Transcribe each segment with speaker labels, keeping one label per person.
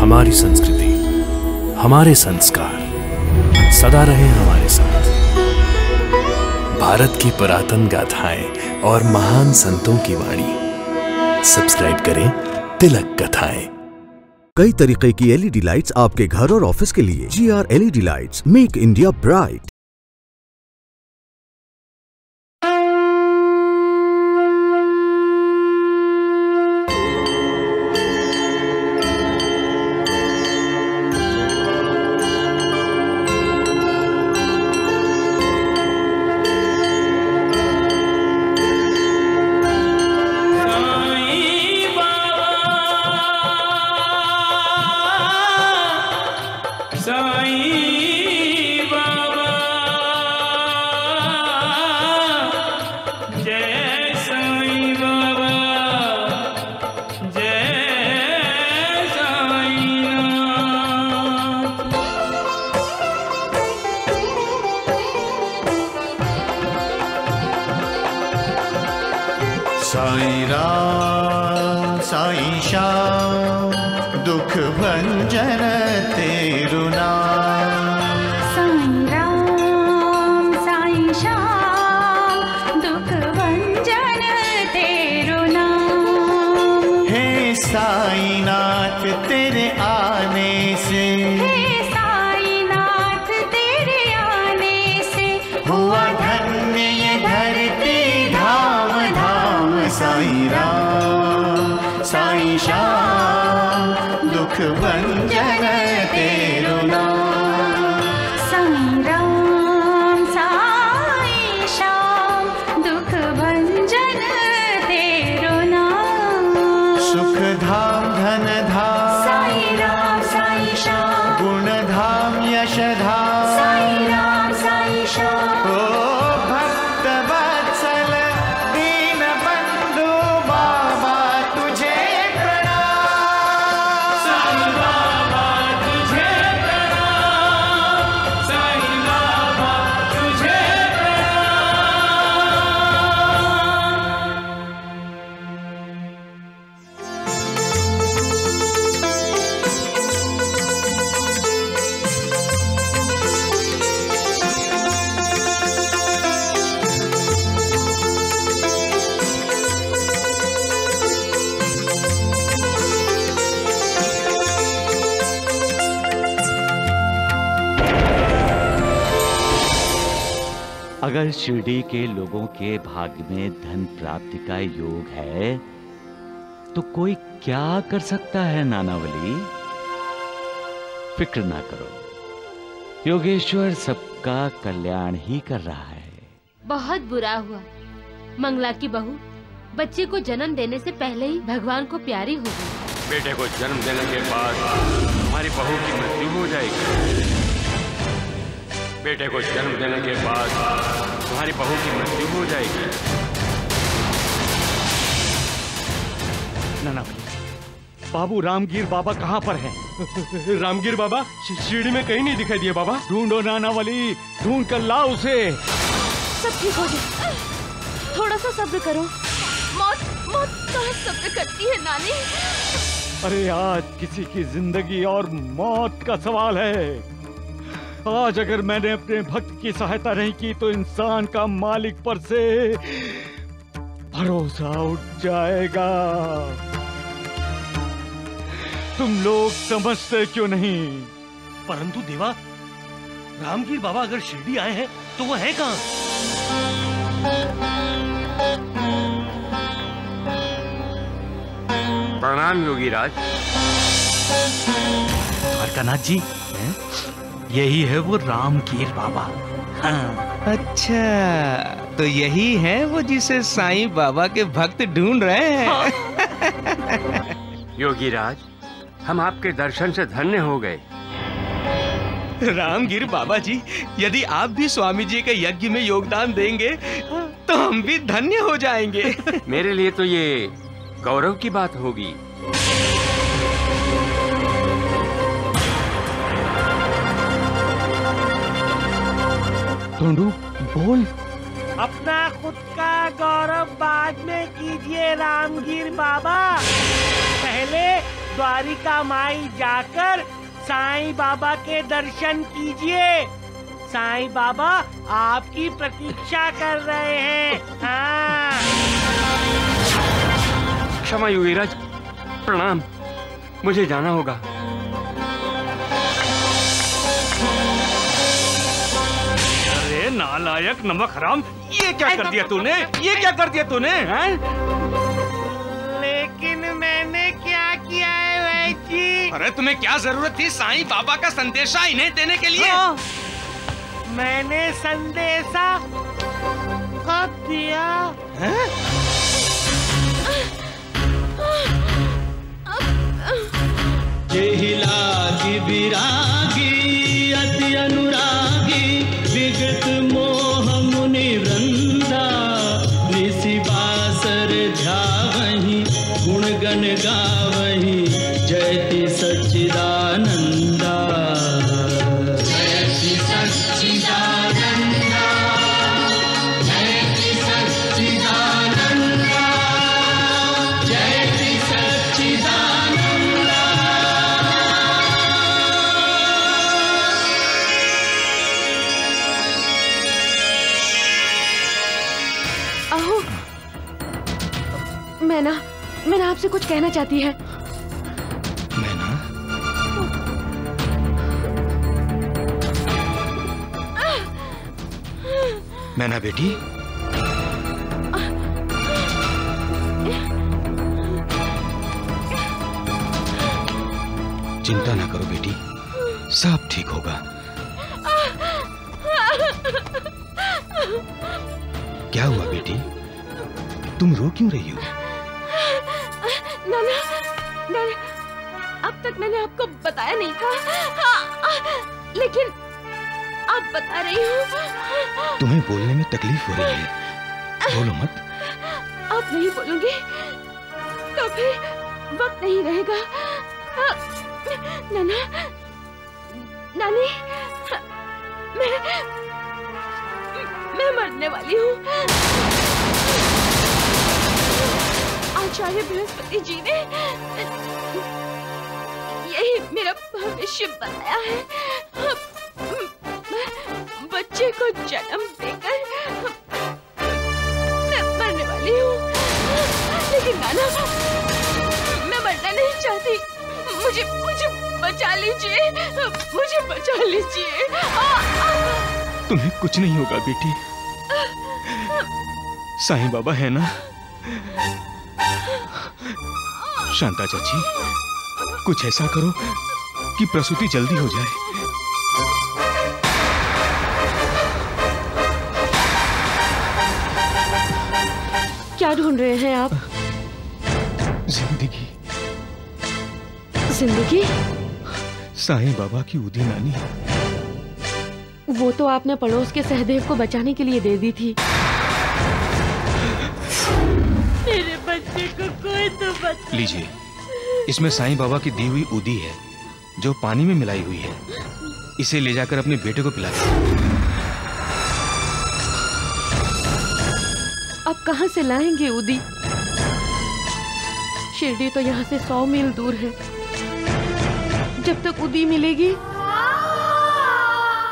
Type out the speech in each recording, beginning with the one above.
Speaker 1: हमारी संस्कृति, हमारे संस्कार सदा रहे हमारे साथ। भारत की पुरातन गाथाएं और महान संतों की वाणी। सब्सक्राइब करें तिलक कथाएं।
Speaker 2: कई तरीके की एलईडी लाइट्स आपके घर और ऑफिस के लिए। GR LED lights, make India bright.
Speaker 3: Sai Ram Sai Shyam दुख भंजन तेरु नाम।
Speaker 4: साईं राम साईं श्याम दुख भंजन तेरु नाम।
Speaker 3: हे साईं नाथ तेरे आने से,
Speaker 4: हे साईं नाथ तेरे आने से
Speaker 3: हुआ धन्य ये धरती धाम धाम। साईं राम साईं श्याम दुख भंजन तेरु नाम।
Speaker 4: साईं राम साईं श्याम दुख भंजन तेरु नाम।
Speaker 3: सुख धाम धन धाम
Speaker 4: साईं राम साईं श्याम।
Speaker 3: गुण धाम यश धाम
Speaker 4: साईं राम साईं श्याम।
Speaker 3: ओ भक्त वत्सल दीन बंधु बाबा तुझे प्रणाम। साईं बाबा तुझे प्रणाम। साईं बाबा तुझे
Speaker 5: अगर शिरडी के लोगों के भाग्य में धन प्राप्ति का योग है तो कोई क्या कर सकता है नानावली? फिक्र ना करो, योगेश्वर सबका कल्याण ही कर रहा है।
Speaker 6: बहुत बुरा हुआ, मंगला की बहू बच्चे को जन्म देने से पहले ही भगवान को प्यारी हो गई।
Speaker 7: बेटे को जन्म देने के बाद हमारी बहू की मृत्यु हो जाएगी। बेटे को जन्म देने के बाद तुम्हारी बहू की मृत्यु हो जाएगी।
Speaker 8: नानावली, बाबू रामगीर बाबा कहाँ पर हैं?
Speaker 9: रामगीर बाबा शिरडी में कहीं नहीं दिखाई दिए बाबा।
Speaker 8: ढूंढो नानावली, ढूंढ कर लाओ उसे।
Speaker 6: सब ठीक हो गया, थोड़ा सा सब्र करो। मौत मौत कहाँ सब्र करती है नानी।
Speaker 8: अरे आज किसी की जिंदगी और मौत का सवाल है। आज अगर मैंने अपने भक्त की सहायता नहीं की तो इंसान का मालिक पर से भरोसा उठ जाएगा। तुम लोग समझते क्यों नहीं?
Speaker 9: परंतु देवा, रामगीर बाबा अगर शिरडी आए हैं तो वो है कहाँ?
Speaker 7: प्रणाम योगीराज।
Speaker 9: द्वारकानाथ जी, यही है वो रामगीर बाबा।
Speaker 10: हाँ। अच्छा, तो यही है वो जिसे साईं बाबा के भक्त ढूंढ रहे हैं।
Speaker 7: योगीराज, हम आपके दर्शन से धन्य हो गए।
Speaker 10: रामगीर बाबा जी, यदि आप भी स्वामी जी के यज्ञ में योगदान देंगे तो हम भी धन्य हो जाएंगे।
Speaker 7: मेरे लिए तो ये गौरव की बात होगी।
Speaker 8: ढूंढू, बोल।
Speaker 11: अपना खुद का गौरव बाद में कीजिए रामगीर बाबा, पहले द्वारिका माई जाकर साईं बाबा के दर्शन कीजिए। साईं बाबा आपकी प्रतीक्षा कर रहे हैं। हाँ।
Speaker 7: क्षमा युवराज, प्रणाम, मुझे जाना होगा।
Speaker 8: अरे नालायक नमक हराम, ये क्या कर दिया तूने? ये क्या कर दिया तूने?
Speaker 11: लेकिन मैंने क्या किया है वैजी?
Speaker 10: अरे तुम्हें क्या जरूरत थी साईं बाबा का संदेशा इन्हें देने के लिए?
Speaker 11: मैंने संदेशा कब दिया?
Speaker 3: लागी विरागी अति अनुरागी विगत मोह मुनि वृंदा निशि बासर ध्यावहि गुण गण गावहि जयति सच्चिदानंदा जयति सच्चिदानंदा जयति सच्चिदानंदा जयति सच्चिदानंदा।
Speaker 12: मैना आपसे कुछ कहना चाहती है।
Speaker 10: मैना बेटी, चिंता ना करो बेटी, सब ठीक होगा। क्या हुआ बेटी, तुम रो क्यों रही हो?
Speaker 12: नाना, अब तक मैंने आपको बताया नहीं था, लेकिन आप बता रही हो।
Speaker 10: तुम्हें बोलने में तकलीफ हो रही है, बोलो मत।
Speaker 12: आप नहीं बोलूंगी तो फिर वक्त नहीं रहेगा। नाना, नानी, मैं मरने वाली हूँ। आचार्य बृहस्पति जी ने यही मेरा भविष्य बताया है। बच्चे को जन्म देकर मैं मरने वाली हूँ। लेकिन नाना, मैं मरना नहीं चाहती। मुझे बचा लीजिए, मुझे बचा लीजिए।
Speaker 10: तुम्हें कुछ नहीं होगा बेटी, साईं बाबा है ना। शांता चाची, कुछ ऐसा करो कि प्रसूति जल्दी हो जाए।
Speaker 12: क्या ढूंढ रहे हैं आप?
Speaker 10: जिंदगी।
Speaker 12: जिंदगी?
Speaker 10: साईं बाबा की उदी नानी।
Speaker 12: वो तो आपने पड़ोस के सहदेव को बचाने के लिए दे दी थी।
Speaker 6: मेरे बच्चे को कोई तो बचा।
Speaker 10: लीजिए, इसमें साईं बाबा की दी हुई उदी है जो पानी में मिलाई हुई है। इसे ले जाकर अपने बेटे को पिला दीजिए।
Speaker 12: अब कहाँ से लाएंगे उदी? शिरडी तो यहाँ से 100 मील दूर है। जब तक उदी मिलेगी,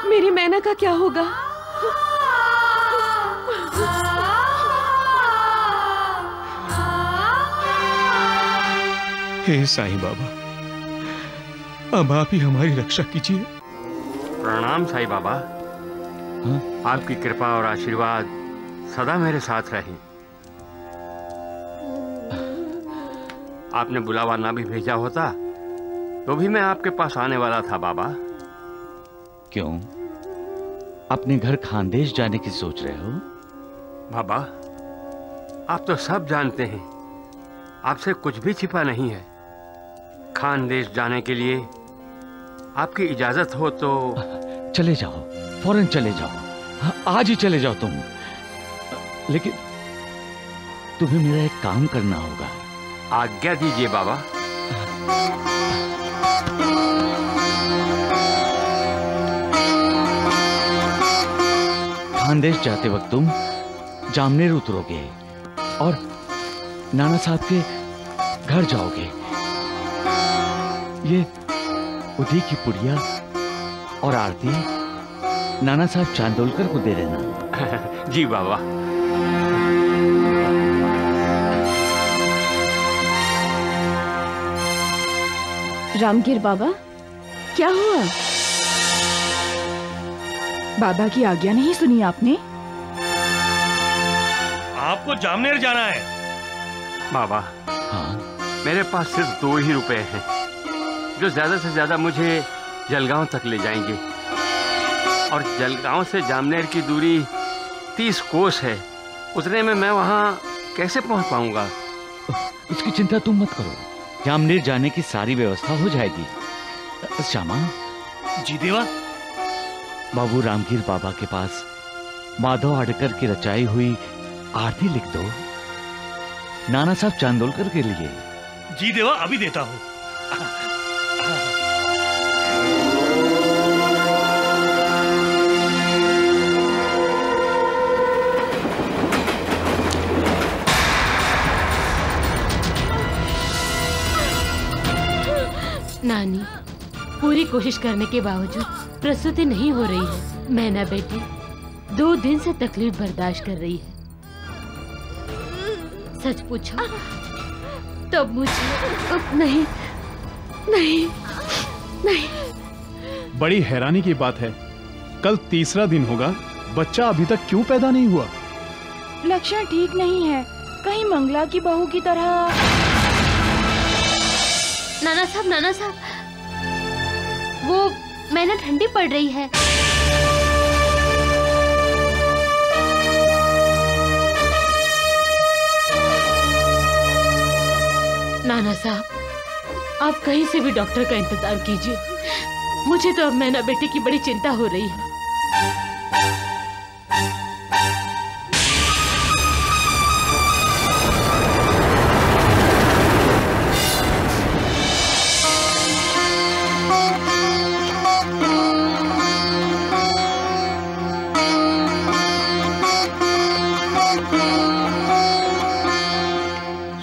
Speaker 12: मेरी मैना का क्या होगा?
Speaker 10: हे साईं बाबा, अब आप ही हमारी रक्षा कीजिए।
Speaker 7: प्रणाम साईं बाबा। आपकी कृपा और आशीर्वाद सदा मेरे साथ रहे। आपने बुलावा ना भी भेजा होता तो भी मैं आपके पास आने वाला था बाबा।
Speaker 5: क्यों? अपने घर खानदेश जाने की सोच रहे हो?
Speaker 7: बाबा, आप तो सब जानते हैं, आपसे कुछ भी छिपा नहीं है। खानदेश जाने के लिए आपकी इजाजत हो तो
Speaker 5: चले जाओ, फौरन चले जाओ। हाँ, आज ही चले जाओ तुम। लेकिन तुम्हें मेरा एक काम करना होगा।
Speaker 7: आज्ञा दीजिए बाबा।
Speaker 5: खानदेश जाते वक्त तुम जामनेर उतरोगे और नाना साहब के घर जाओगे। ये उदी की पुड़िया और आरती नाना साहब चांदोलकर को दे देना।
Speaker 7: जी बाबा।
Speaker 12: रामगीर बाबा, क्या हुआ? बाबा की आज्ञा नहीं सुनी आपने?
Speaker 9: आपको जामनेर जाना है।
Speaker 7: बाबा, हाँ? मेरे पास सिर्फ 2 ही रुपए हैं, जो ज्यादा से ज्यादा मुझे जलगांव तक ले जाएंगे। और जलगांव से जामनेर की दूरी 30 कोस है। उतने में मैं वहाँ कैसे पहुँच पाऊंगा?
Speaker 5: उसकी चिंता तुम मत करो, जामनेर जाने की सारी व्यवस्था हो जाएगी। श्यामा।
Speaker 9: जी देवा।
Speaker 5: बाबू रामगीर बाबा के पास माधव आडकर की रचाई हुई आरती लिख दो, नाना साहब चांदोलकर के लिए।
Speaker 9: जी देवा, अभी देता हूँ।
Speaker 6: नानी, पूरी कोशिश करने के बावजूद प्रसूति नहीं हो रही है। मैना बेटी 2 दिन से तकलीफ बर्दाश्त कर रही है। सच पूछो तब मुझे
Speaker 12: नहीं नहीं नहीं।
Speaker 13: बड़ी हैरानी की बात है, कल 3रा दिन होगा, बच्चा अभी तक क्यों पैदा नहीं हुआ?
Speaker 12: लक्षण ठीक नहीं है, कहीं मंगला की बहू की तरह।
Speaker 6: नाना साहब, वो मैना ठंडी पड़ रही है। नाना साहब, आप कहीं से भी डॉक्टर का इंतजार कीजिए। मुझे तो अब मैना बेटी की बड़ी चिंता हो रही है।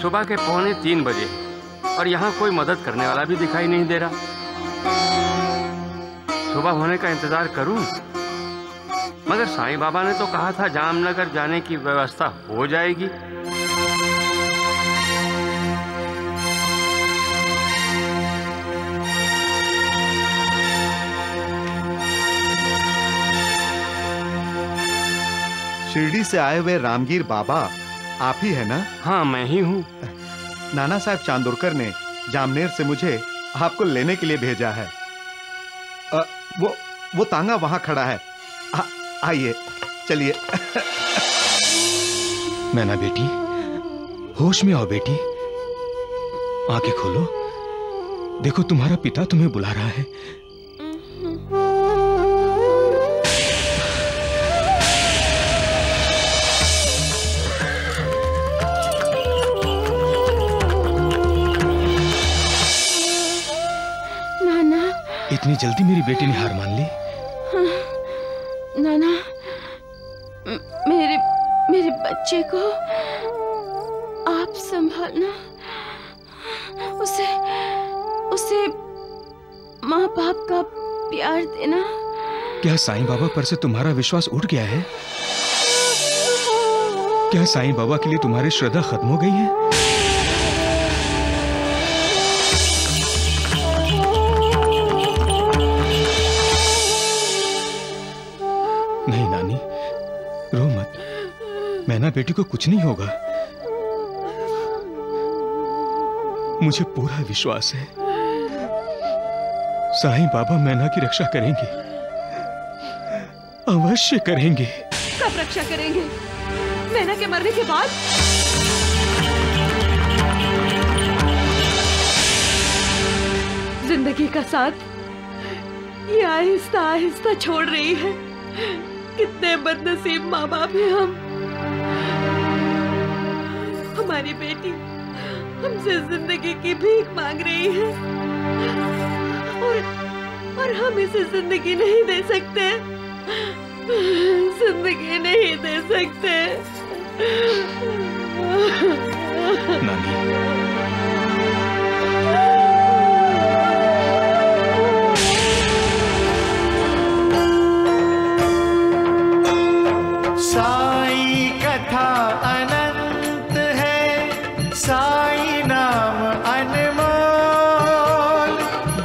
Speaker 7: सुबह के 2:45 बजे और यहाँ कोई मदद करने वाला भी दिखाई नहीं दे रहा। सुबह होने का इंतजार करूं, मगर साईं बाबा ने तो कहा था जामनगर जाने की व्यवस्था हो जाएगी।
Speaker 14: शिरडी से आए हुए रामगीर बाबा आप ही है ना?
Speaker 7: हाँ, मैं ही हूँ।
Speaker 14: नाना साहब चांदोरकर ने जामनेर से मुझे आपको लेने के लिए भेजा है। वो तांगा वहां खड़ा है, आइए चलिए।
Speaker 10: मैना बेटी, होश में आओ बेटी, आंखें खोलो। देखो तुम्हारा पिता तुम्हें बुला रहा है। इतनी जल्दी मेरी बेटी ने हार मान ली?
Speaker 12: नाना, मेरे बच्चे को आप संभालना, उसे माँ बाप का प्यार देना।
Speaker 10: क्या साईं बाबा पर से तुम्हारा विश्वास उठ गया है? क्या साईं बाबा के लिए तुम्हारी श्रद्धा खत्म हो गई है? नहीं नानी, रो मत। मैना बेटी को कुछ नहीं होगा, मुझे पूरा विश्वास है। साईं बाबा मैना की रक्षा करेंगे, अवश्य करेंगे।
Speaker 12: कब रक्षा करेंगे? मैना के मरने के बाद? जिंदगी का साथ ये आहिस्ता आहिस्ता छोड़ रही है। कितने बदनसीब माँ बाप हैं हम। हमारी बेटी हमसे जिंदगी की भीख मांग रही है और हम इसे जिंदगी नहीं दे सकते। जिंदगी नहीं दे सकते।
Speaker 10: नानी,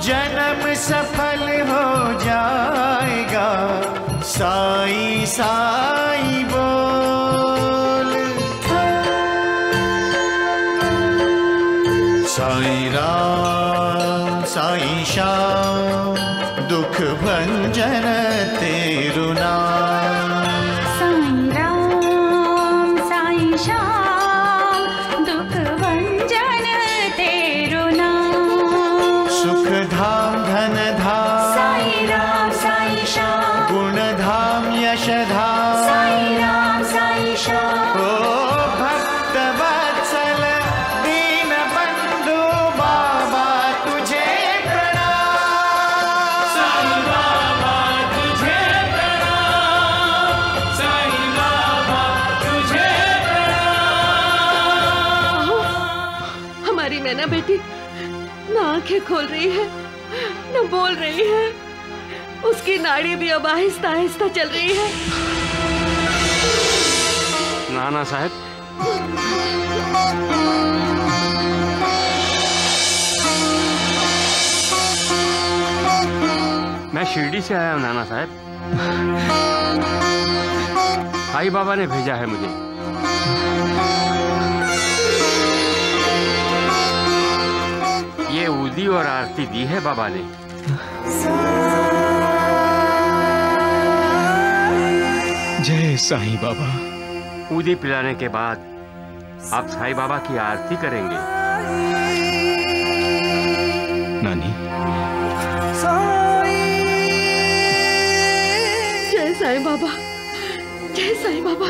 Speaker 3: जन्म सफल हो जाएगा। साईं साईं बोल। साईं राम साईं श्याम दुख भंजन तेरु नाम।
Speaker 4: साईं राम साईं श्याम दुख भंजन तेरु नाम।
Speaker 3: सुख धाम धन धाम
Speaker 4: साईं राम साईं श्याम।
Speaker 3: गुण धाम यश धाम
Speaker 4: साईं राम साईं श्याम।
Speaker 3: ओ भक्त वत्सल दीन बंधु बाबा तुझे प्रणाम। साईं बाबा तुझे प्रणाम। साईं बाबा तुझे प्रणाम।
Speaker 12: हमारी नैना बेटी ना आंखें खोल रही है, न बोल रही है। उसकी नाड़ी भी अब आहिस्ता आहिस्ता चल रही है।
Speaker 7: नाना साहब, मैं शिरडी से आया हूँ नाना साहब। साईं बाबा ने भेजा है मुझे। ये ऊदी और आरती दी है बाबा ने।
Speaker 10: जय साईं बाबा।
Speaker 7: ऊदी पिलाने के बाद आप साईं बाबा की आरती करेंगे।
Speaker 10: नानी।
Speaker 12: जय साईं बाबा, जय साईं बाबा।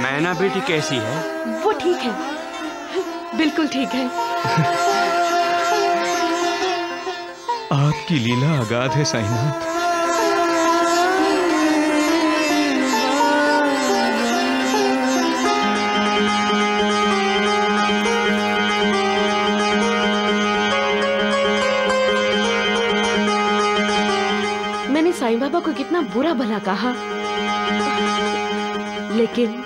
Speaker 7: मैना बेटी कैसी है?
Speaker 12: वो ठीक है, बिल्कुल ठीक है।
Speaker 10: आपकी लीला अगाध है साईनाथ।
Speaker 12: मैंने साईं बाबा को कितना बुरा भला कहा, लेकिन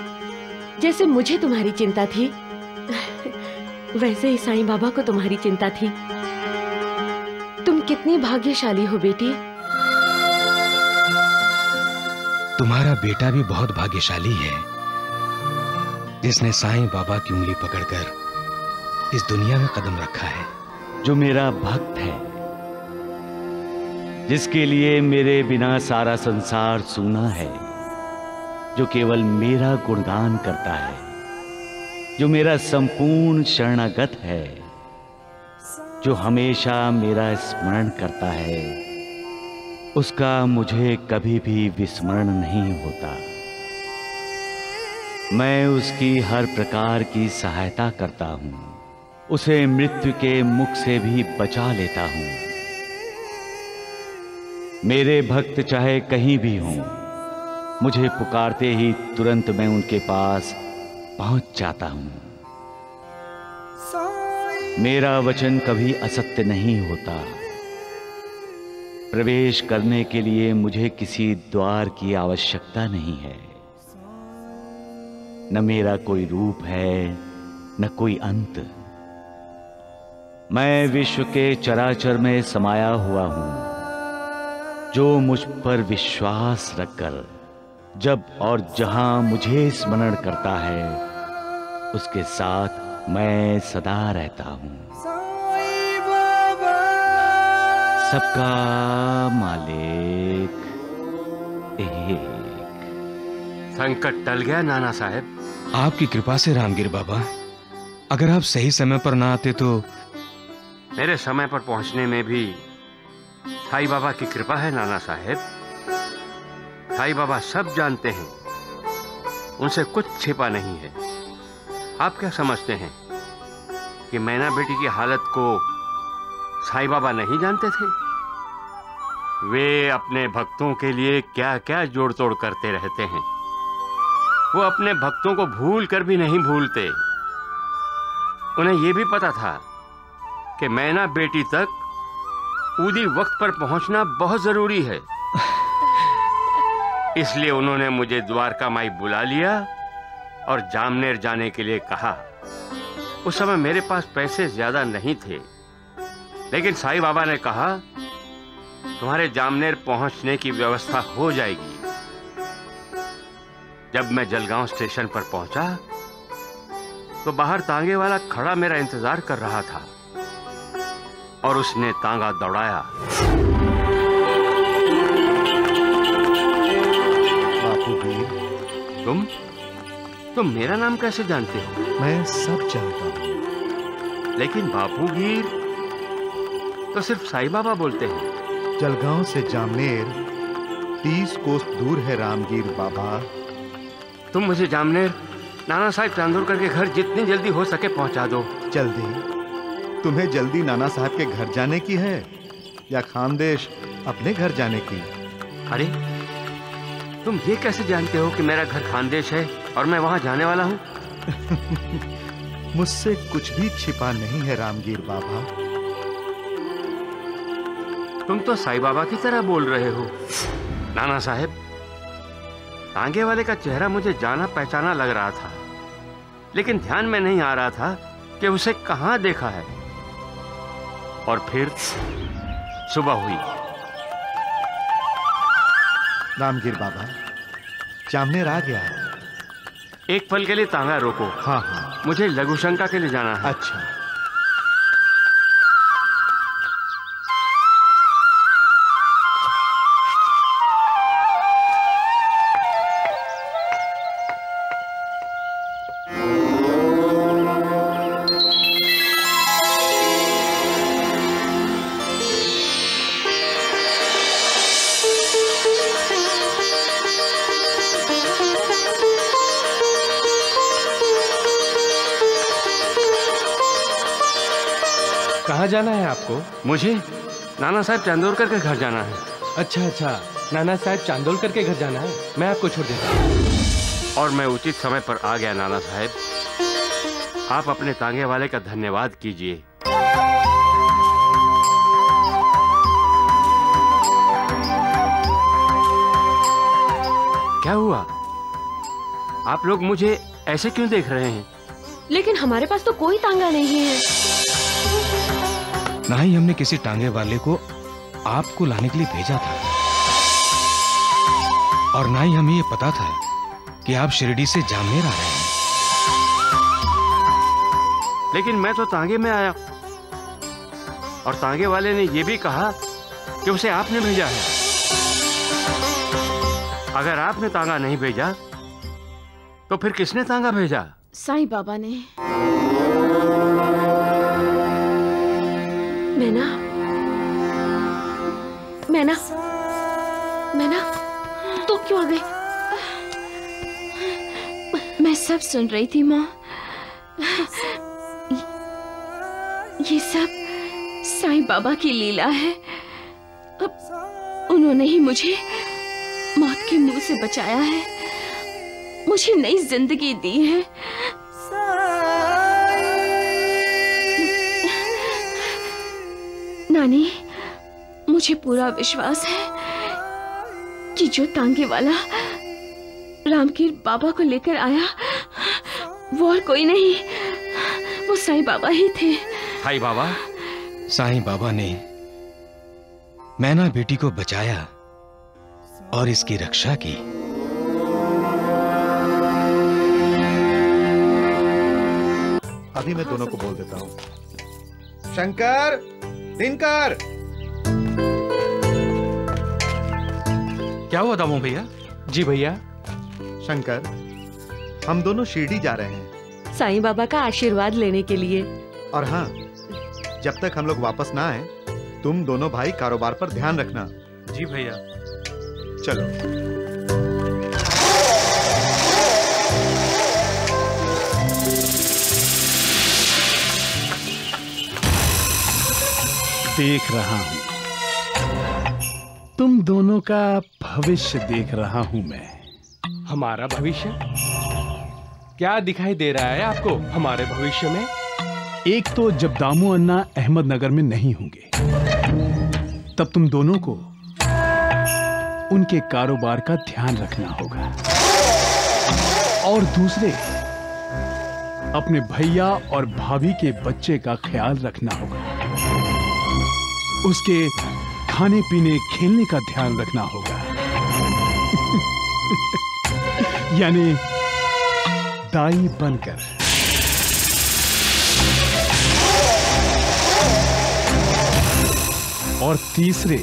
Speaker 12: जैसे मुझे तुम्हारी चिंता थी, वैसे ही साईं बाबा को तुम्हारी चिंता थी। तुम कितनी भाग्यशाली हो बेटी।
Speaker 10: तुम्हारा बेटा भी बहुत भाग्यशाली है, जिसने साईं बाबा की उंगली पकड़कर इस दुनिया में कदम रखा है।
Speaker 5: जो मेरा भक्त है, जिसके लिए मेरे बिना सारा संसार सूना है, जो केवल मेरा गुणगान करता है, जो मेरा संपूर्ण शरणागत है, जो हमेशा मेरा स्मरण करता है, उसका मुझे कभी भी विस्मरण नहीं होता। मैं उसकी हर प्रकार की सहायता करता हूँ, उसे मृत्यु के मुख से भी बचा लेता हूँ। मेरे भक्त चाहे कहीं भी हों, मुझे पुकारते ही तुरंत मैं उनके पास पहुंच जाता हूँ। मेरा वचन कभी असत्य नहीं होता। प्रवेश करने के लिए मुझे किसी द्वार की आवश्यकता नहीं है। न मेरा कोई रूप है, न कोई अंत। मैं विश्व के चराचर में समाया हुआ हूं। जो मुझ पर विश्वास रखकर जब और जहां मुझे स्मरण करता है, उसके साथ मैं सदा रहता हूं। सबका मालिक एक।
Speaker 7: संकट टल गया नाना साहब।
Speaker 10: आपकी कृपा से रामगिर बाबा। अगर आप सही समय पर ना आते तो।
Speaker 7: मेरे समय पर पहुंचने में भी साईं बाबा की कृपा है नाना साहब। साईं बाबा सब जानते हैं, उनसे कुछ छिपा नहीं है। आप क्या समझते हैं कि मैना बेटी की हालत को साईं बाबा नहीं जानते थे? वे अपने भक्तों के लिए क्या क्या जोड़ तोड़ करते रहते हैं। वो अपने भक्तों को भूल कर भी नहीं भूलते। उन्हें यह भी पता था कि मैना बेटी तक उदी वक्त पर पहुंचना बहुत जरूरी है। इसलिए उन्होंने मुझे द्वारका माई बुला लिया और जामनेर जाने के लिए कहा। उस समय मेरे पास पैसे ज्यादा नहीं थे, लेकिन साईं बाबा ने कहा तुम्हारे जामनेर पहुंचने की व्यवस्था हो जाएगी। जब मैं जलगांव स्टेशन पर पहुंचा तो बाहर तांगे वाला खड़ा मेरा इंतजार कर रहा था और उसने तांगा दौड़ाया। बापूगीर, तुम मेरा नाम कैसे जानते हो?
Speaker 14: मैं सब जानता हूँ।
Speaker 7: लेकिन बापूगीर तो सिर्फ साईं बाबा बोलते हैं।
Speaker 14: जलगांव से जामनेर 30 कोस दूर है रामगीर बाबा।
Speaker 7: तुम मुझे जामनेर नाना साहब चांदोरकर के घर जितनी जल्दी हो सके पहुंचा दो।
Speaker 14: जल्दी? तुम्हें जल्दी नाना साहब के घर जाने की है या खानदेश अपने घर जाने की?
Speaker 7: अरे तुम ये कैसे जानते हो कि मेरा घर खानदेश है और मैं वहां जाने वाला हूं?
Speaker 14: मुझसे कुछ भी छिपा नहीं है रामगीर बाबा।
Speaker 7: तुम तो साईं बाबा की तरह बोल रहे हो। नाना साहब, तांगे वाले का चेहरा मुझे जाना पहचाना लग रहा था, लेकिन ध्यान में नहीं आ रहा था कि उसे कहां देखा है। और फिर सुबह हुई।
Speaker 14: रामगीर बाबा, जामनेर आ गया।
Speaker 7: एक पल के लिए तांगा रोको।
Speaker 14: हाँ हाँ,
Speaker 7: मुझे लघुशंका के लिए जाना है।
Speaker 14: अच्छा।
Speaker 15: कहाँ जाना है आपको?
Speaker 7: मुझे नाना साहब चांदोरकर के घर जाना है।
Speaker 15: अच्छा अच्छा, नाना साहब चांदोरकर के घर जाना है। मैं आपको छोड़ देता हूँ।
Speaker 7: और मैं उचित समय पर आ गया नाना साहब। आप अपने तांगे वाले का धन्यवाद कीजिए। क्या हुआ? आप लोग मुझे ऐसे क्यों देख रहे हैं?
Speaker 12: लेकिन हमारे पास तो कोई तांगा नहीं है।
Speaker 10: ना ही हमने किसी टांगे वाले को आपको लाने के लिए भेजा था, और ना ही हमें ये पता था कि आप शिरडी से जामनेर आ रहे हैं।
Speaker 7: लेकिन मैं तो तांगे में आया और तांगे वाले ने यह भी कहा कि उसे आपने भेजा है। अगर आपने तांगा नहीं भेजा तो फिर किसने तांगा भेजा?
Speaker 12: साईं बाबा ने। मैना, मैना, तू क्यों आ गई? मैं सब सुन रही थी माँ। ये सब साईं बाबा की लीला है। अब उन्होंने ही मुझे मौत के मुंह से बचाया है, मुझे नई जिंदगी दी है। नानी, मुझे पूरा विश्वास है कि जो तांगे वाला रामकीर बाबा को लेकर आया वो और कोई नहीं, वो साईं बाबा ही थे।
Speaker 7: साईं बाबा?
Speaker 10: साईं बाबा ने मैना बेटी को बचाया और इसकी रक्षा की।
Speaker 14: अभी मैं दोनों को बोल देता हूँ। शंकर, दिनकर।
Speaker 15: क्या हुआ दामू भैया? जी भैया।
Speaker 14: शंकर, हम दोनों शिरडी जा रहे हैं
Speaker 16: साईं बाबा का आशीर्वाद लेने के लिए।
Speaker 14: और हाँ, जब तक हम लोग वापस ना आए तुम दोनों भाई कारोबार पर ध्यान रखना।
Speaker 15: जी भैया।
Speaker 14: चलो।
Speaker 13: देख रहा हूं, तुम दोनों का भविष्य देख रहा हूं मैं।
Speaker 15: हमारा भविष्य? क्या दिखाई दे रहा है आपको हमारे भविष्य में?
Speaker 13: एक तो जब दामू अन्ना अहमदनगर में नहीं होंगे तब तुम दोनों को उनके कारोबार का ध्यान रखना होगा, और दूसरे अपने भैया और भाभी के बच्चे का ख्याल रखना होगा, उसके खाने पीने खेलने का ध्यान रखना होगा। यानी दाई बनकर। और तीसरे,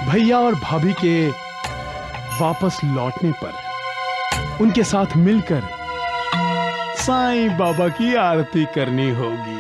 Speaker 13: भैया और भाभी के वापस लौटने पर उनके साथ मिलकर साईं बाबा की आरती करनी होगी।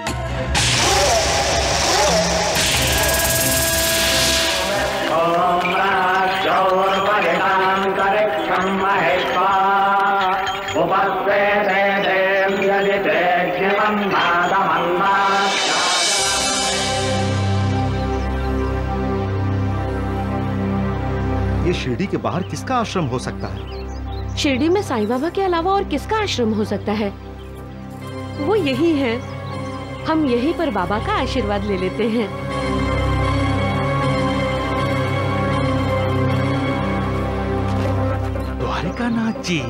Speaker 14: ये शिरडी के बाहर किसका आश्रम हो सकता है?
Speaker 16: शिरडी में साईं बाबा के अलावा और किसका आश्रम हो सकता है? वो यही है। हम यहीं पर बाबा का आशीर्वाद ले लेते हैं।
Speaker 17: द्वारिकानाथ जी,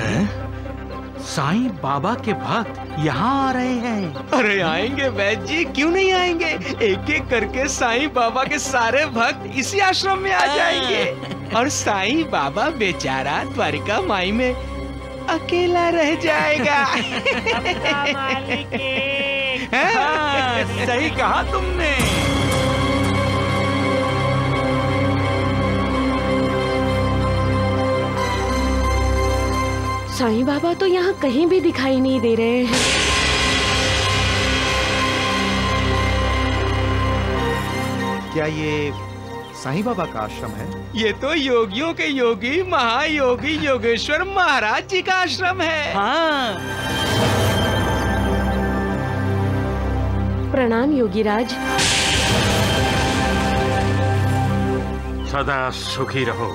Speaker 17: साईं बाबा के भक्त यहाँ आ रहे हैं।
Speaker 18: अरे आएंगे वैद्य जी, क्यों नहीं आएंगे? एक एक करके साईं बाबा के सारे भक्त इसी आश्रम में आ जाएंगे और साईं बाबा बेचारा द्वारिका माई में अकेला रह जाएगा।
Speaker 17: हाँ, सही कहा तुमने।
Speaker 16: साईं बाबा तो यहाँ कहीं भी दिखाई नहीं दे रहे हैं।
Speaker 14: क्या ये साईं बाबा का आश्रम है?
Speaker 18: ये तो योगियों के योगी महायोगी योगेश्वर महाराज जी का आश्रम है।
Speaker 17: हाँ।
Speaker 16: प्रणाम योगीराज।
Speaker 7: सदा सुखी रहो,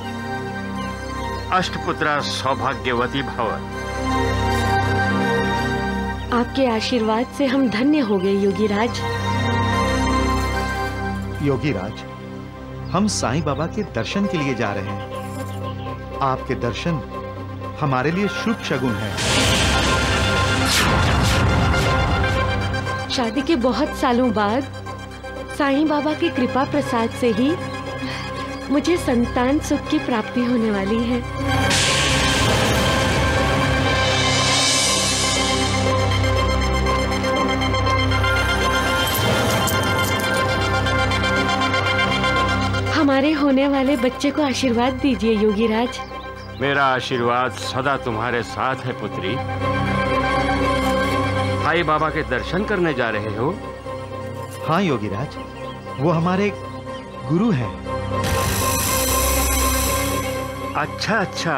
Speaker 7: अष्टपुत्रा सौभाग्यवती भव।
Speaker 16: आपके आशीर्वाद से हम धन्य हो गए योगीराज।
Speaker 14: योगीराज, हम साईं बाबा के दर्शन के लिए जा रहे हैं। आपके दर्शन हमारे लिए शुभ शगुन है।
Speaker 16: शादी के बहुत सालों बाद साईं बाबा की कृपा प्रसाद से ही मुझे संतान सुख की प्राप्ति होने वाली है। हमारे होने वाले बच्चे को आशीर्वाद दीजिए योगीराज।
Speaker 7: मेरा आशीर्वाद सदा तुम्हारे साथ है पुत्री। साईं बाबा के दर्शन करने जा रहे हो?
Speaker 14: हाँ योगीराज, वो हमारे गुरु हैं।
Speaker 7: अच्छा अच्छा,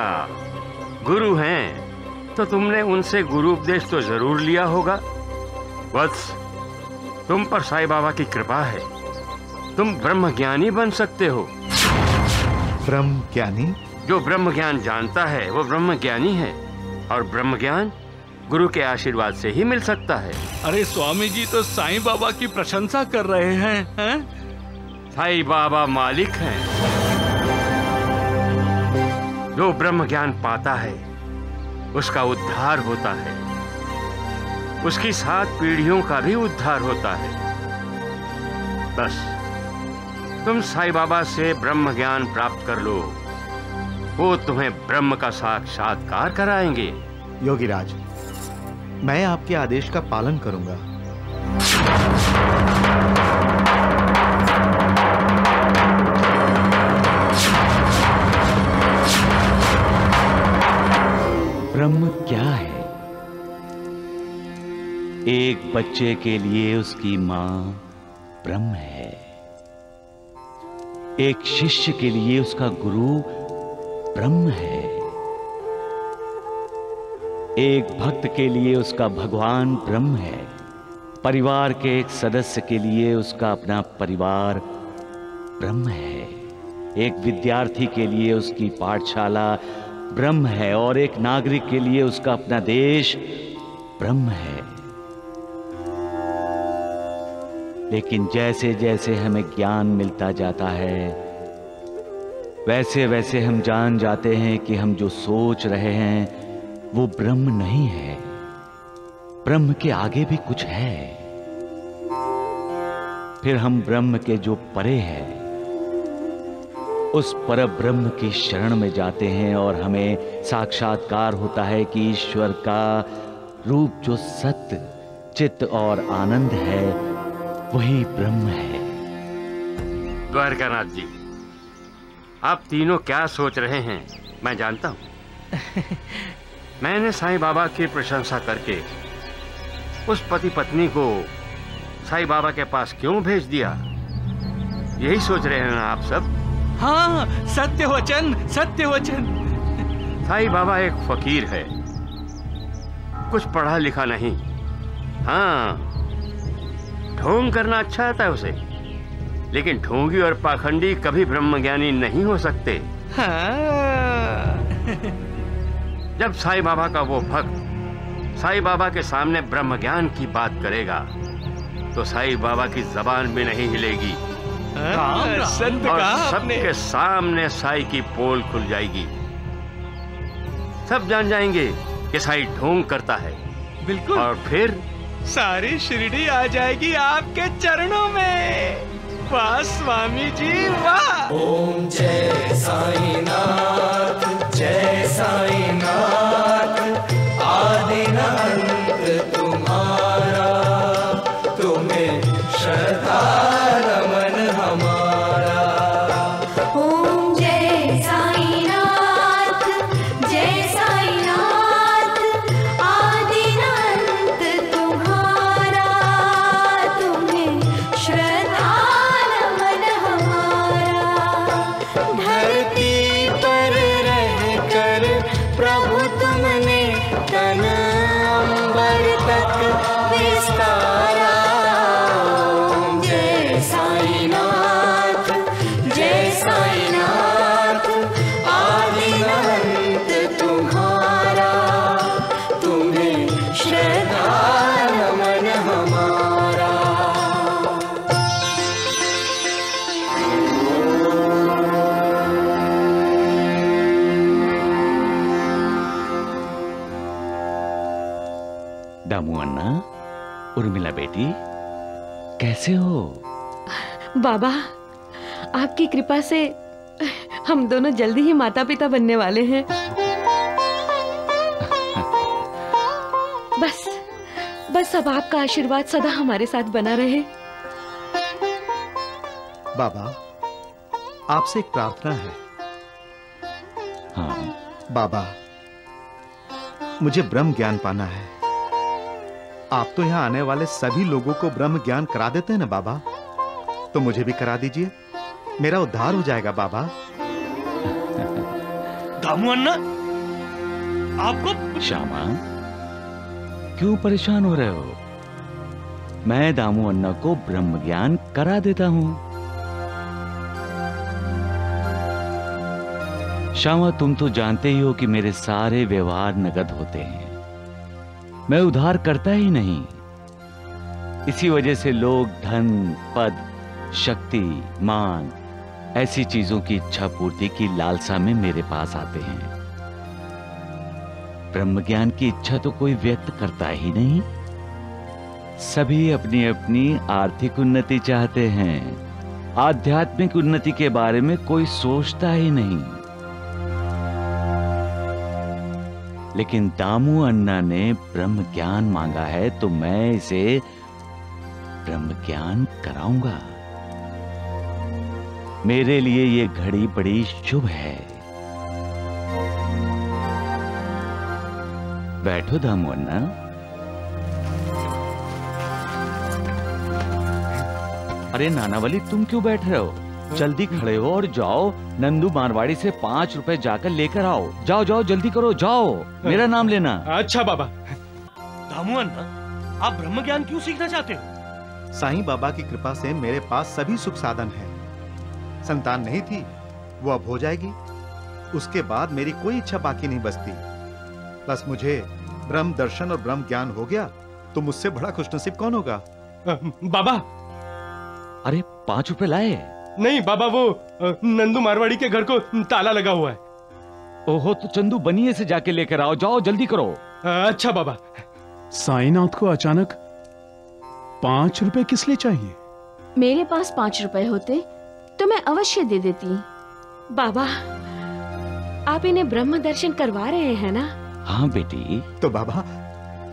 Speaker 7: गुरु हैं तो तुमने उनसे गुरु उपदेश तो जरूर लिया होगा। वत्स, तुम पर साईं बाबा की कृपा है, तुम ब्रह्म ज्ञानी बन सकते हो।
Speaker 14: ब्रह्म ज्ञानी?
Speaker 7: जो ब्रह्म ज्ञान जानता है वो ब्रह्म ज्ञानी है, और ब्रह्म ज्ञान गुरु के आशीर्वाद से ही मिल सकता है।
Speaker 17: अरे स्वामी जी तो साईं बाबा की प्रशंसा कर रहे हैं?
Speaker 7: साईं बाबा मालिक हैं। जो ब्रह्म ज्ञान पाता है उसका उद्धार होता है, उसकी 7 पीढ़ियों का भी उद्धार होता है। बस तुम साईं बाबा से ब्रह्म ज्ञान प्राप्त कर लो, वो तुम्हें ब्रह्म का साक्षात्कार कराएंगे।
Speaker 14: योगीराज, मैं आपके आदेश का पालन करूंगा।
Speaker 5: ब्रह्म क्या है? एक बच्चे के लिए उसकी मां ब्रह्म है, एक शिष्य के लिए उसका गुरु ब्रह्म है, एक भक्त के लिए उसका भगवान ब्रह्म है, परिवार के एक सदस्य के लिए उसका अपना परिवार ब्रह्म है, एक विद्यार्थी के लिए उसकी पाठशाला ब्रह्म है, और एक नागरिक के लिए उसका अपना देश ब्रह्म है। लेकिन जैसे जैसे हमें ज्ञान मिलता जाता है, वैसे वैसे हम जान जाते हैं कि हम जो सोच रहे हैं वो ब्रह्म नहीं है, ब्रह्म के आगे भी कुछ है। फिर हम ब्रह्म के जो परे है उस परब्रह्म की शरण में जाते हैं, और हमें साक्षात्कार होता है कि ईश्वर का रूप जो सत्य, चित्त और आनंद है वही ब्रह्म है।
Speaker 7: द्वारकानाथ जी, आप तीनों क्या सोच रहे हैं मैं जानता हूं। मैंने साईं बाबा की प्रशंसा करके उस पति पत्नी को साईं बाबा के पास क्यों भेज दिया, यही सोच रहे हैं ना आप सब?
Speaker 18: हाँ, सत्य वचन, सत्य वचन।
Speaker 7: साईं बाबा एक फकीर है, कुछ पढ़ा लिखा नहीं। हाँ, ढोंग करना अच्छा आता है उसे, लेकिन ढोंगी और पाखंडी कभी ब्रह्मज्ञानी नहीं हो सकते।
Speaker 18: हाँ।
Speaker 7: जब साईं बाबा का वो भक्त साईं बाबा के सामने ब्रह्म ज्ञान की बात करेगा तो साईं बाबा की जबान भी नहीं हिलेगी, और सबके सामने साईं की पोल खुल जाएगी। सब जान जाएंगे कि साईं ढोंग करता है।
Speaker 18: बिल्कुल।
Speaker 7: और फिर
Speaker 18: सारी शिरडी आ जाएगी आपके चरणों में। वाह स्वामी जी वाह।
Speaker 3: ओम जय साईनाथ, जय साईनाथ, आदि न अंत तुम्हारा, तुम्हें श्रद्धा नमन हमारा।
Speaker 4: ओम जय साईनाथ, जय साईनाथ, आदि न अंत तुम्हारा, तुम्हें श्रद्धा नमन हमारा।
Speaker 3: धरती पर रहकर प्रभु तुमने तन अंबर तक विस्तारा। ओम जय साईनाथ, जय साईनाथ, आदि न अंत तुम्हारा, तुम्हें श्रद्धा नमन हमारा।
Speaker 5: दामू अन्ना, उर्मिला बेटी, कैसे हो?
Speaker 16: बाबा, आपकी कृपा से हम दोनों जल्दी ही माता पिता बनने वाले हैं। बस अब आपका आशीर्वाद सदा हमारे साथ बना रहे।
Speaker 14: बाबा, आपसे एक प्रार्थना है।
Speaker 5: हाँ
Speaker 14: बाबा, मुझे ब्रह्म ज्ञान पाना है। आप तो यहाँ आने वाले सभी लोगों को ब्रह्म ज्ञान करा देते हैं ना बाबा, तो मुझे भी करा दीजिए, मेरा उद्धार हो जाएगा बाबा।
Speaker 9: दामू अन्ना, आपको
Speaker 5: श्यामा, क्यों परेशान हो रहे हो? मैं दामू अन्ना को ब्रह्म ज्ञान करा देता हूं। श्यामा, तुम तो जानते ही हो कि मेरे सारे व्यवहार नगद होते हैं, मैं उधार करता ही नहीं। इसी वजह से लोग धन, पद, शक्ति, मान, ऐसी चीजों की इच्छा पूर्ति की लालसा में मेरे पास आते हैं। ब्रह्म ज्ञान की इच्छा तो कोई व्यक्त करता ही नहीं। सभी अपनी अपनी आर्थिक उन्नति चाहते हैं, आध्यात्मिक उन्नति के बारे में कोई सोचता ही नहीं। लेकिन दामू अन्ना ने ब्रह्म ज्ञान मांगा है तो मैं इसे ब्रह्म ज्ञान कराऊंगा। मेरे लिए ये घड़ी बड़ी शुभ है। बैठो दामू अन्ना। अरे नानावली, तुम क्यों बैठ रहे हो? जल्दी खड़े हो और जाओ, नंदू मारवाड़ी से 5 रुपए जाकर लेकर आओ। जाओ जाओ, जल्दी करो, जाओ, मेरा नाम लेना।
Speaker 9: अच्छा बाबा। दामू अन्ना, आप ब्रह्म ज्ञान क्यों सीखना चाहते हो?
Speaker 14: साईं बाबा की कृपा से मेरे पास सभी सुख साधन है। संतान नहीं थी, वो अब हो जाएगी। उसके बाद मेरी कोई इच्छा बाकी नहीं बचती। बस मुझे ब्रह्म दर्शन और ब्रह्म ज्ञान हो गया तो मुझसे बड़ा खुशनसीब कौन होगा?
Speaker 9: बाबा।
Speaker 5: अरे 5 रुपए लाए?
Speaker 9: नहीं बाबा, वो नंदू मारवाड़ी के घर को ताला लगा हुआ है।
Speaker 5: ओहो, तो चंदू बनिए से जाके लेकर आओ। जाओ, जल्दी करो।
Speaker 9: अच्छा बाबा।
Speaker 13: साईनाथ को अचानक 5 रुपए किस लिए चाहिए?
Speaker 12: मेरे पास 5 रुपए होते तो मैं अवश्य दे देती।
Speaker 16: बाबा, आप इन्हें ब्रह्म दर्शन करवा रहे हैं ना?
Speaker 5: हाँ बेटी।
Speaker 14: तो बाबा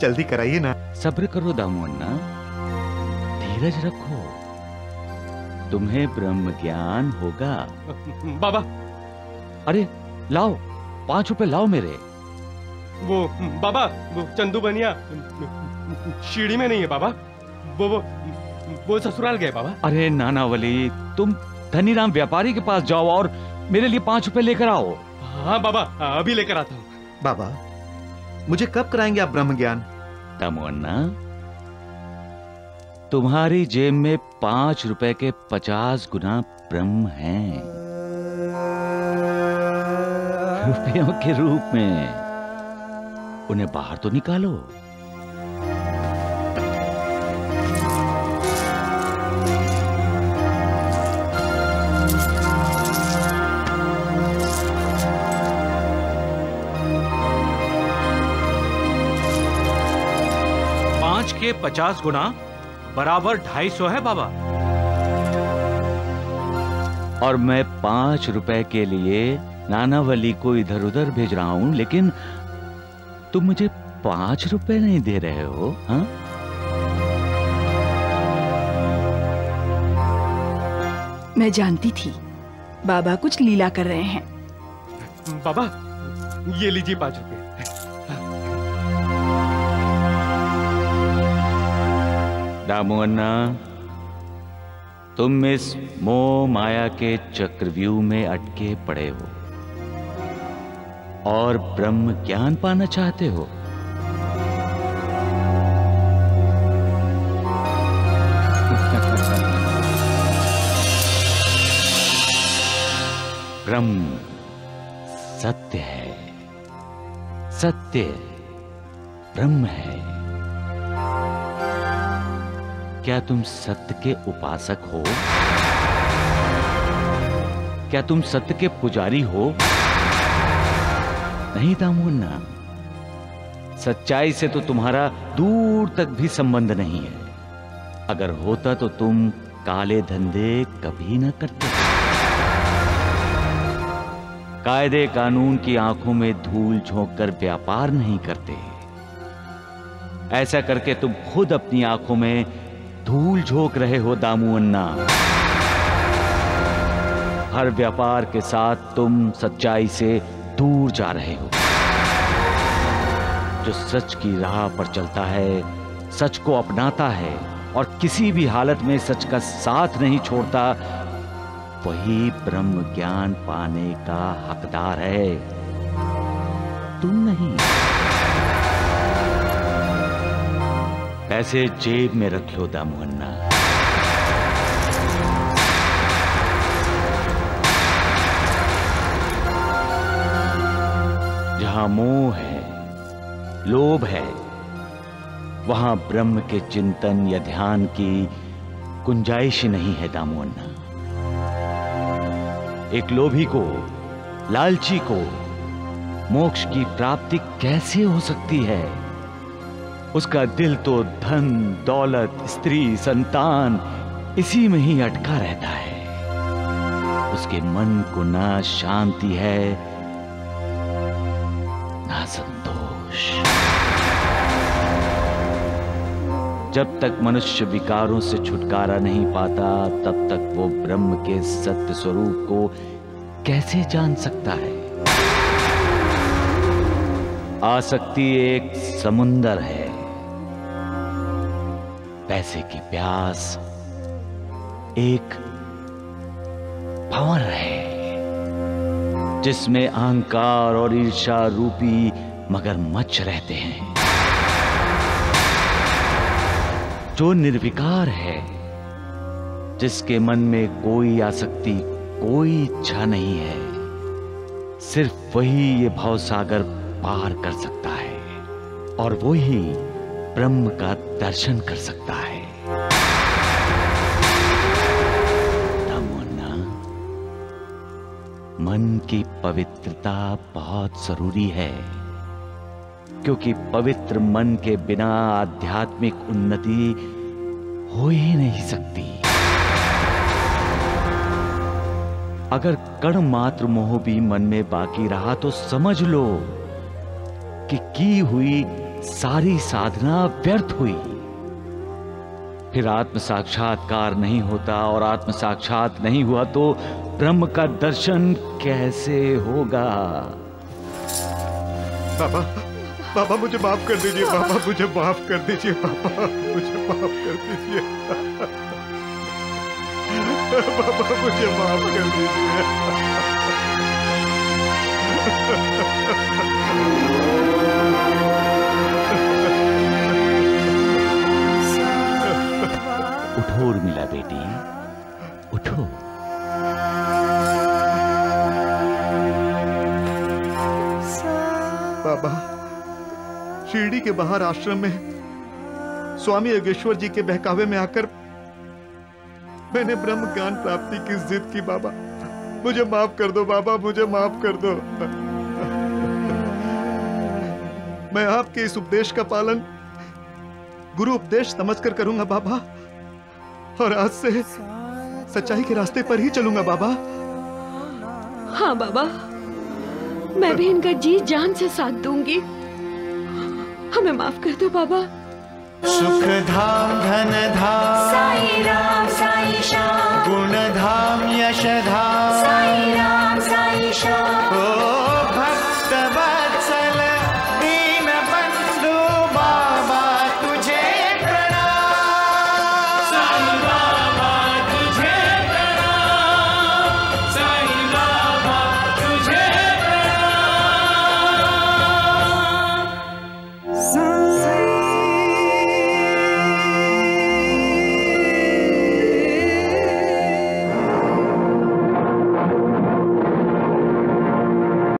Speaker 14: जल्दी कराइए ना।
Speaker 5: सब्र करो दामू अन्ना, धीरज रखो, तुम्हें ब्रह्म ज्ञान होगा।
Speaker 9: बाबा।
Speaker 5: अरे लाओ, 5 रुपए लाओ मेरे।
Speaker 9: वो बाबा, वो चंदू बनिया सीढ़ी में नहीं है बाबा, वो ससुराल गए बाबा।
Speaker 5: अरे नानावली, तुम धनीराम व्यापारी के पास जाओ और मेरे लिए 5 रुपए लेकर आओ।
Speaker 9: हाँ बाबा, अभी लेकर आता हूँ।
Speaker 14: बाबा, मुझे कब कराएंगे आप ब्रह्म ज्ञान?
Speaker 5: दामू अन्ना, तुम्हारी जेब में 5 रुपए के 50 गुना ब्रह्म हैं, रुपयों के रूप में। उन्हें बाहर तो निकालो।
Speaker 17: के 50 गुना बराबर 250 है बाबा।
Speaker 5: और मैं 5 रुपए के लिए नानावली को इधर उधर भेज रहा हूं, लेकिन तुम मुझे 5 रुपए नहीं दे रहे हो? हाँ?
Speaker 19: मैं जानती थी बाबा कुछ लीला कर रहे हैं।
Speaker 9: बाबा, ये लीजिए 5 रुपए।
Speaker 5: दामू अन्ना, तुम इस मोह माया के चक्रव्यूह में अटके पड़े हो और ब्रह्म ज्ञान पाना चाहते हो। ब्रह्म सत्य है, सत्य ब्रह्म है। क्या तुम सत्य के उपासक हो? क्या तुम सत्य के पुजारी हो? नहीं दामू अन्ना, सच्चाई से तो तुम्हारा दूर तक भी संबंध नहीं है। अगर होता तो तुम काले धंधे कभी न करते। कायदे कानून की आंखों में धूल झोंक कर व्यापार नहीं करते। ऐसा करके तुम खुद अपनी आंखों में धूल झोंक रहे हो दामू अन्ना। हर व्यापार के साथ तुम सच्चाई से दूर जा रहे हो। जो सच की राह पर चलता है, सच को अपनाता है और किसी भी हालत में सच का साथ नहीं छोड़ता, वही ब्रह्म ज्ञान पाने का हकदार है। तुम नहीं। पैसे जेब में रख लो दामू अन्ना। जहां मोह है, लोभ है, वहां ब्रह्म के चिंतन या ध्यान की गुंजाइश नहीं है दामू अन्ना। एक लोभी को, लालची को मोक्ष की प्राप्ति कैसे हो सकती है? उसका दिल तो धन, दौलत, स्त्री, संतान इसी में ही अटका रहता है। उसके मन को ना शांति है, ना संतोष। जब तक मनुष्य विकारों से छुटकारा नहीं पाता, तब तक वो ब्रह्म के सत्य स्वरूप को कैसे जान सकता है? आसक्ति एक समुंदर है, पैसे की प्यास एक भंवर है, जिसमें अहंकार और ईर्ष्या रूपी मगरमच्छ रहते हैं। जो निर्विकार है, जिसके मन में कोई आसक्ति, कोई इच्छा नहीं है, सिर्फ वही ये भवसागर पार कर सकता है और वही ब्रह्म का दर्शन कर सकता है। दामू अन्ना, मन की पवित्रता बहुत जरूरी है, क्योंकि पवित्र मन के बिना आध्यात्मिक उन्नति हो ही नहीं सकती। अगर कण मात्र मोह भी मन में बाकी रहा तो समझ लो कि की हुई सारी साधना व्यर्थ हुई। फिर आत्म साक्षात्कार नहीं होता, और आत्म साक्षात नहीं हुआ तो ब्रह्म का दर्शन कैसे होगा?
Speaker 14: बाबा, बाबा मुझे माफ कर दीजिए। बाबा मुझे माफ कर दीजिए। बाबा मुझे माफ कर दीजिए। बाबा मुझे माफ कर दीजिए।
Speaker 5: उठो उर्मिला बेटी, उठो।
Speaker 14: बाबा, शिरडी के बाहर आश्रम में स्वामी योगेश्वर जी के बहकावे में आकर मैंने ब्रह्म ज्ञान प्राप्ति की जिद की। बाबा मुझे माफ कर दो। बाबा मुझे माफ कर दो। मैं आपके इस उपदेश का पालन गुरु उपदेश समझकर करूंगा बाबा, और आज से सच्चाई के रास्ते पर ही चलूंगा बाबा।
Speaker 12: हाँ बाबा, मैं भी इनका जी जान से साथ दूंगी। हमें माफ कर दो बाबा।
Speaker 3: सुख धाम, धन धाम,
Speaker 4: साई राम साई श्याम,
Speaker 3: गुण धाम, यश धाम,
Speaker 4: साई राम साई श्याम।